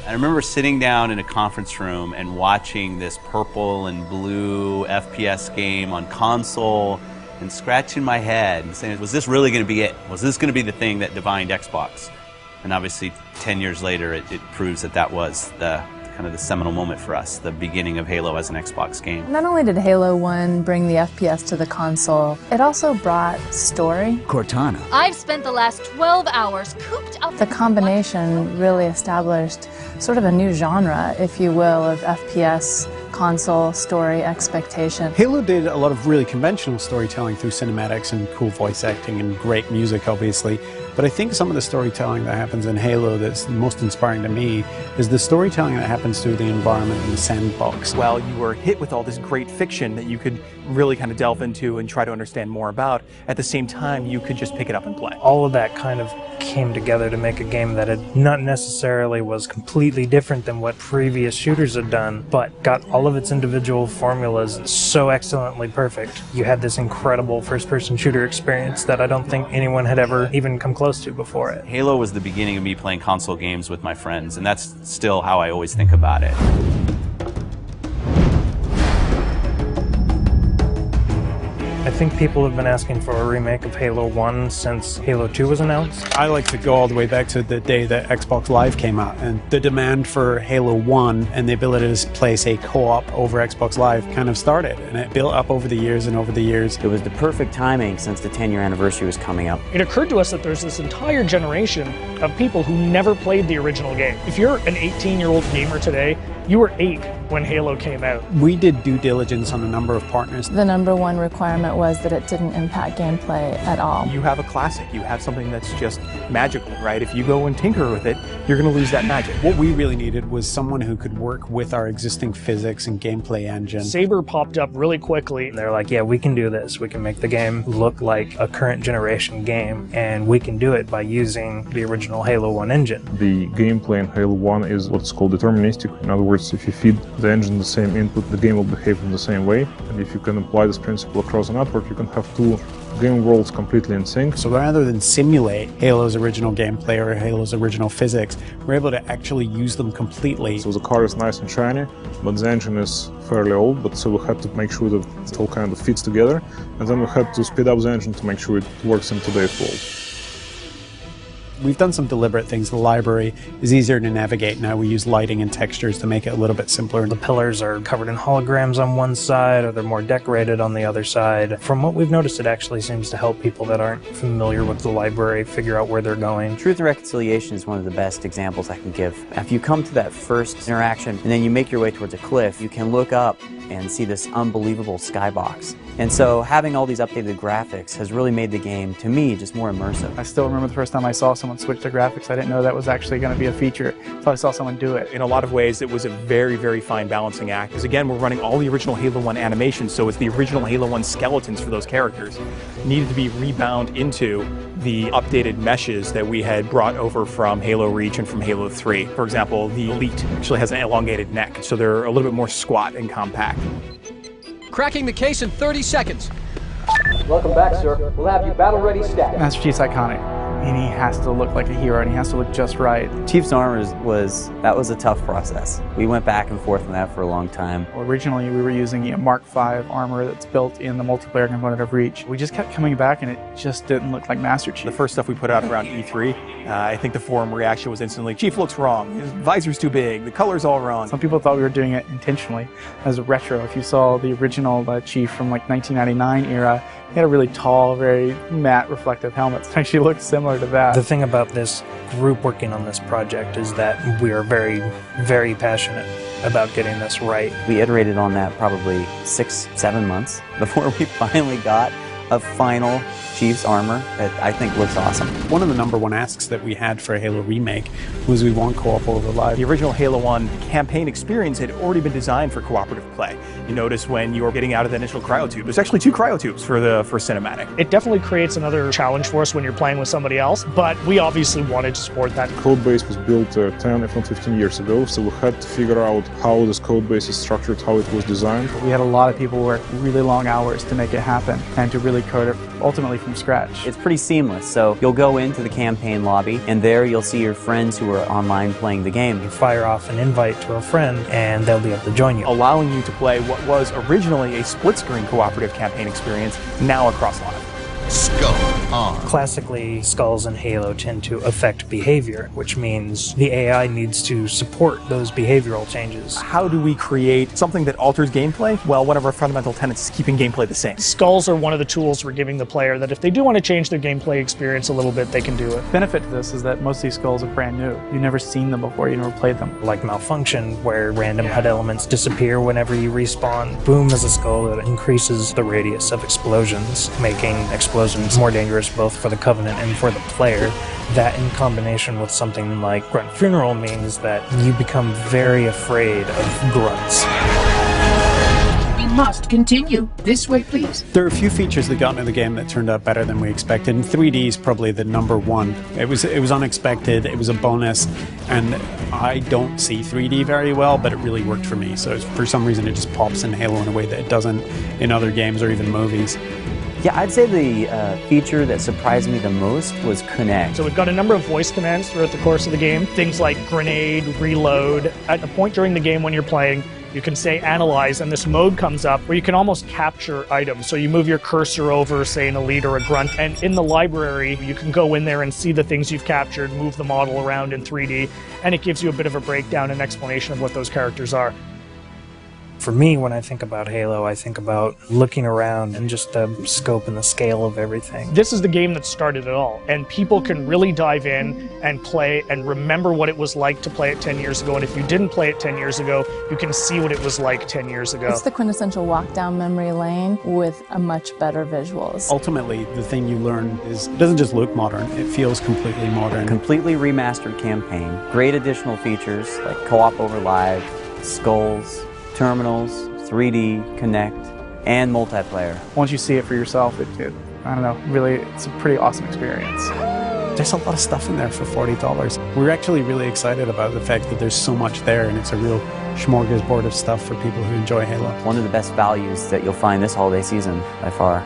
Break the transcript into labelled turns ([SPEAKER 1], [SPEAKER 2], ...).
[SPEAKER 1] I remember sitting down in a conference room and watching this purple and blue FPS game on console and scratching my head and saying, was this really going to be it? Was this going to be the thing that defined Xbox? And obviously 10 years later it proves that that was the kind of the seminal moment for us, the beginning of Halo as an Xbox game.
[SPEAKER 2] Not only did Halo 1 bring the FPS to the console, it also brought story.
[SPEAKER 3] Cortana.
[SPEAKER 4] I've spent the last 12 hours cooped up.
[SPEAKER 2] The combination really established sort of a new genre, if you will, of FPS console story expectation.
[SPEAKER 5] Halo did a lot of really conventional storytelling through cinematics and cool voice acting and great music, obviously. But I think some of the storytelling that happens in Halo that's most inspiring to me is the storytelling that happens through the environment in the sandbox.
[SPEAKER 6] Well, you were hit with all this great fiction that you could really kind of delve into and try to understand more about. At the same time, you could just pick it up and play.
[SPEAKER 7] All of that kind of came together to make a game that had not necessarily was completely different than what previous shooters had done, but got all of its individual formulas so excellently perfect. You had this incredible first-person shooter experience that I don't think anyone had ever even come close to before it.
[SPEAKER 1] Halo was the beginning of me playing console games with my friends, and that's still how I always think about it.
[SPEAKER 7] I think people have been asking for a remake of Halo 1 since Halo 2 was announced.
[SPEAKER 5] I like to go all the way back to the day that Xbox Live came out, and the demand for Halo 1 and the ability to play, say, co-op over Xbox Live kind of started, and it built up over the years and over the years.
[SPEAKER 3] It was the perfect timing since the 10-year anniversary was coming up.
[SPEAKER 8] It occurred to us that there's this entire generation of people who never played the original game. If you're an 18-year-old gamer today, you were 8 when Halo came out.
[SPEAKER 5] We did due diligence on a number of partners.
[SPEAKER 2] The number one requirement was that it didn't impact gameplay at all.
[SPEAKER 6] You have a classic. You have something that's just magical, right? If you go and tinker with it, you're going to lose that magic.
[SPEAKER 5] What we really needed was someone who could work with our existing physics and gameplay engine.
[SPEAKER 8] Saber popped up really quickly.
[SPEAKER 7] They're like, yeah, we can do this. We can make the game look like a current generation game, and we can do it by using the original Halo 1 engine.
[SPEAKER 9] The gameplay in Halo 1 is what's called deterministic. In other words, if you feed the engine the same input, the game will behave in the same way. And if you can apply this principle across a network, you can have two game worlds completely in sync.
[SPEAKER 5] So rather than simulate Halo's original gameplay or Halo's original physics, we're able to actually use them completely.
[SPEAKER 9] So the car is nice and shiny, but the engine is fairly old, but so we had to make sure that it all kind of fits together. And then we had to speed up the engine to make sure it works in today's world.
[SPEAKER 5] We've done some deliberate things. The library is easier to navigate now. We use lighting and textures to make it a little bit simpler.
[SPEAKER 7] The pillars are covered in holograms on one side, or they're more decorated on the other side. From what we've noticed, it actually seems to help people that aren't familiar with the library figure out where they're going.
[SPEAKER 3] Truth and Reconciliation is one of the best examples I can give. If you come to that first interaction and then you make your way towards a cliff, you can look up and see this unbelievable skybox. And so having all these updated graphics has really made the game, to me, just more immersive.
[SPEAKER 10] I still remember the first time I saw someone switch to graphics. I didn't know that was actually going to be a feature until I saw someone do it.
[SPEAKER 6] In a lot of ways, it was a very, very fine balancing act. Because again, we're running all the original Halo 1 animations, so it's the original Halo 1 skeletons for those characters. Needed to be rebound into the updated meshes that we had brought over from Halo Reach and from Halo 3. For example, the Elite actually has an elongated neck, so they're a little bit more squat and compact.
[SPEAKER 11] Cracking the case in 30 seconds.
[SPEAKER 12] Welcome back, sir. We'll have you battle ready stat.
[SPEAKER 10] Master Chief's iconic, and he has to look like a hero, and he has to look just right.
[SPEAKER 3] Chief's armor was a tough process. We went back and forth on that for a long time.
[SPEAKER 10] Originally, we were using a Mark V armor that's built in the multiplayer component of Reach. We just kept coming back, and it just didn't look like Master Chief.
[SPEAKER 6] The first stuff we put out around E3, I think the forum reaction was instantly, Chief looks wrong, his visor's too big, the color's all wrong.
[SPEAKER 10] Some people thought we were doing it intentionally as a retro. If you saw the original Chief from like 1999 era, he had a really tall, very matte reflective helmet. It actually looked similar to that.
[SPEAKER 7] The thing about this group working on this project is that we are very, very passionate about getting this right.
[SPEAKER 3] We iterated on that probably 6-7 months before we finally got a final Chief's armor that I think looks awesome.
[SPEAKER 5] One of the #1 asks that we had for a Halo remake was we want co-op over live.
[SPEAKER 6] The original Halo 1 campaign experience had already been designed for cooperative play. You notice when you were getting out of the initial cryotube, there's actually 2 cryotubes for the first cinematic.
[SPEAKER 8] It definitely creates another challenge for us when you're playing with somebody else, but we obviously wanted to support that.
[SPEAKER 9] Code base was built 10, if not 15 years ago, so we had to figure out how this code base is structured, how it was designed.
[SPEAKER 10] We had a lot of people work really long hours to make it happen and to really code it ultimately from scratch.
[SPEAKER 3] It's pretty seamless, so you'll go into the campaign lobby, and there you'll see your friends who are online playing the game.
[SPEAKER 7] You fire off an invite to a friend, and they'll be able to join you,
[SPEAKER 6] allowing you to play what was originally a split-screen cooperative campaign experience, now across live.
[SPEAKER 13] Skull on.
[SPEAKER 7] Classically, skulls in Halo tend to affect behavior, which means the AI needs to support those behavioral changes.
[SPEAKER 6] How do we create something that alters gameplay? Well, one of our fundamental tenets is keeping gameplay the same.
[SPEAKER 8] Skulls are one of the tools we're giving the player that if they do want to change their gameplay experience a little bit, they can do it.
[SPEAKER 10] Benefit to this is that most of these skulls are brand new. You've never seen them before, you never played them.
[SPEAKER 7] Like Malfunction, where random HUD elements disappear whenever you respawn. Boom is a skull that increases the radius of explosions, making explosions more dangerous both for the Covenant and for the player. That in combination with something like Grunt Funeral means that you become very afraid of grunts.
[SPEAKER 13] We must continue. This way, please.
[SPEAKER 5] There are a few features that got into the game that turned out better than we expected, and 3D is probably the number one. It was unexpected, it was a bonus, and I don't see 3D very well, but it really worked for me. So for some reason it just pops in Halo in a way that it doesn't in other games or even movies.
[SPEAKER 3] Yeah, I'd say the feature that surprised me the most was Connect.
[SPEAKER 8] So we've got a number of voice commands throughout the course of the game. Things like grenade, reload. At a point during the game when you're playing, you can say analyze, and this mode comes up where you can almost capture items. So you move your cursor over, say, an elite or a grunt, and in the library, you can go in there and see the things you've captured, move the model around in 3D, and it gives you a bit of a breakdown and explanation of what those characters are.
[SPEAKER 7] For me, when I think about Halo, I think about looking around and just the scope and the scale of everything.
[SPEAKER 8] This is the game that started it all, and people can really dive in and play and remember what it was like to play it 10 years ago, and if you didn't play it 10 years ago, you can see what it was like 10 years ago.
[SPEAKER 2] It's the quintessential walk down memory lane with a much better visuals.
[SPEAKER 5] Ultimately, the thing you learn is it doesn't just look modern, it feels completely modern.
[SPEAKER 3] Completely remastered campaign, great additional features like co-op over live, skulls, terminals, 3D, Connect, and multiplayer.
[SPEAKER 10] Once you see it for yourself, I don't know, really, it's a pretty awesome experience.
[SPEAKER 5] There's a lot of stuff in there for $40. We're actually really excited about the fact that there's so much there, and it's a real smorgasbord of stuff for people who enjoy Halo.
[SPEAKER 3] One of the best values that you'll find this holiday season by far.